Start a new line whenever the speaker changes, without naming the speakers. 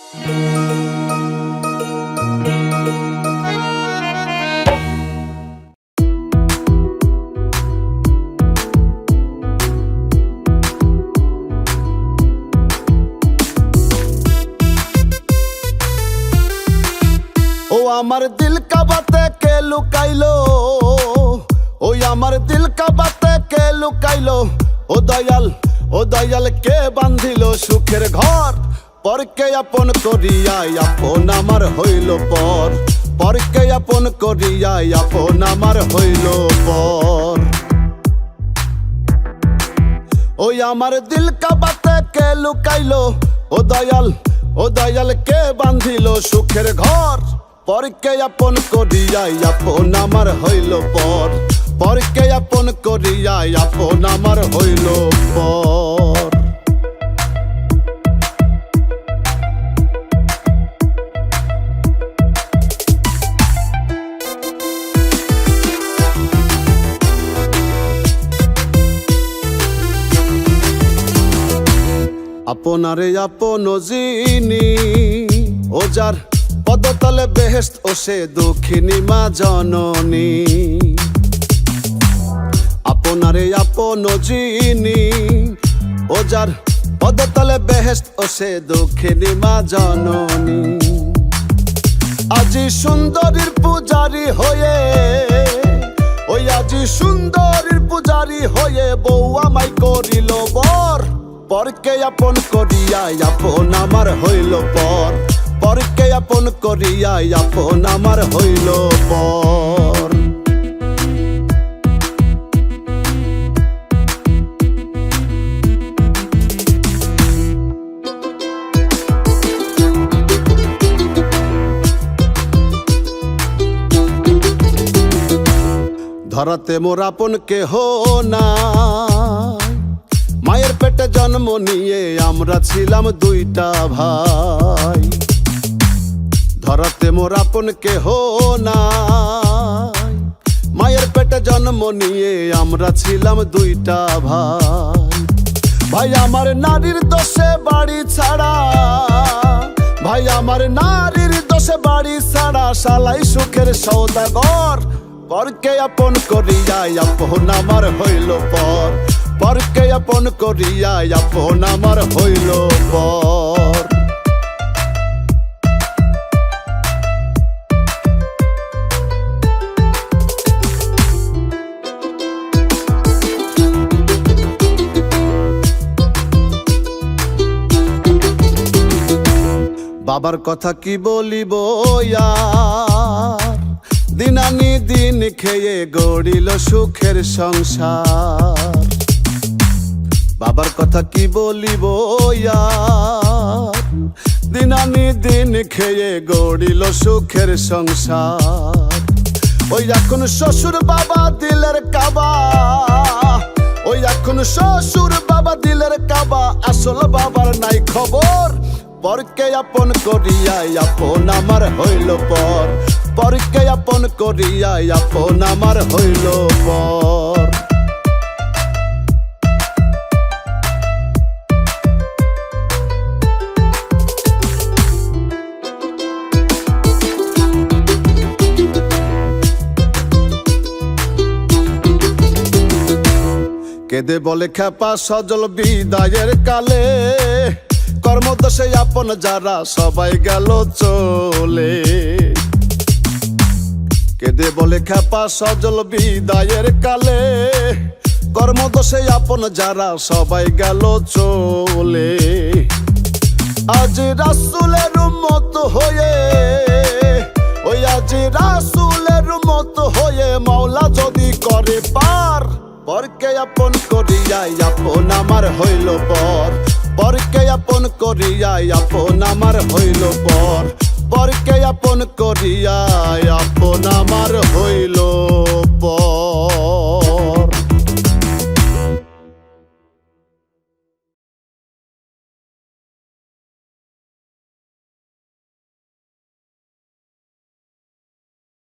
আমার দিল কা বাতে কে লুকাইলো, ওই আমার দিল কা বাতে কে লুকাইলো। ও দয়াল কে বান্ধিল সুখের ঘর, পরকে আপন করিয়া আপন আমার হইল পর, পরকে আপন করিয়া আপন আমার হইল পর। ওই আমার দিল কা বাতে কে লুকাইলো, ও দয়াল কে বান্ধিল সুখের ঘর, পরকে আপন করিয়া আপন আমার হইল পর, পরকে আপন করিয়া আপন আমার হইল পর। আপনারে আপন জিনি, ও যার পদতলে বেহেশত ও সে দুঃখিনী মা জননী। আপনারে আপন জিনি, ও যার পদতলে বেহেশত ও সে দুঃখিনী মা জননী। আজি সুন্দরীর পূজারি হয়ে, ওই আজি সুন্দরীর পূজারি হয়ে বউ আমায় করিল বর, পরকে আপন করিয়া আপন আমার হইল পর, পরকে আপন করিয়া আপন আমার হইল পর। ধরাতে মোর আপন কেহ না, মায়ের পেটে জন্ম নিয়ে আমরা ছিলাম দুইটা ভাই। ধরাতে মোর আপন কেহ নাই, মায়ের পেটে জন্ম নিয়ে আমরা ছিলাম দুইটা ভাই। ভাই আমার নারীর দোষে বাড়ি ছাড়া, ভাই আমার নারীর দোষে বাড়ি ছাড়া, শালাই সুখের সৌদাগর, পরকে আপন করিয়া আপন আমার হইল পর, পরকে আপন করিয়া আপন আমার হইল পর। বাবার কথা কি বলিব ইয়ার, দিন আনি দিন খেয়ে গড়িল সুখের সংসার। বাবার কথা কি বলিব ইয়ার, দিন আনি দিন খেয়ে গড়িল সুখের সংসার। ওই এখন শ্বশুর বাবা দিলের কাবা, ওই এখন শ্বশুর বাবা দিলের কাবা, আসল বাবার নাই খবর, পরকে আপন করিয়া আপন আমার হইল পর, পরকে আপন করিয়া আপন আমার হইল পর। কেদে বলে খেপা সজল বিদায়ের কালে, কর্মদোষে আপন যারা সবাই গেল চলে। কেদে বলে খেপা সজল বিদায়ের কালে, কর্মদোষে আপন যারা সবাই গেল চলে। আজ রাসূলের উম্মত হয়ে, ওই আজ রাসূলের উম্মত হয়ে মাওলা যদি করে পার, পরকে আপন করিয়া আপন আমার হইল পর, পরকে আপন করিয়া আপন আমার হইল পর, পরকে আপন করিয়া আপন আমার হইল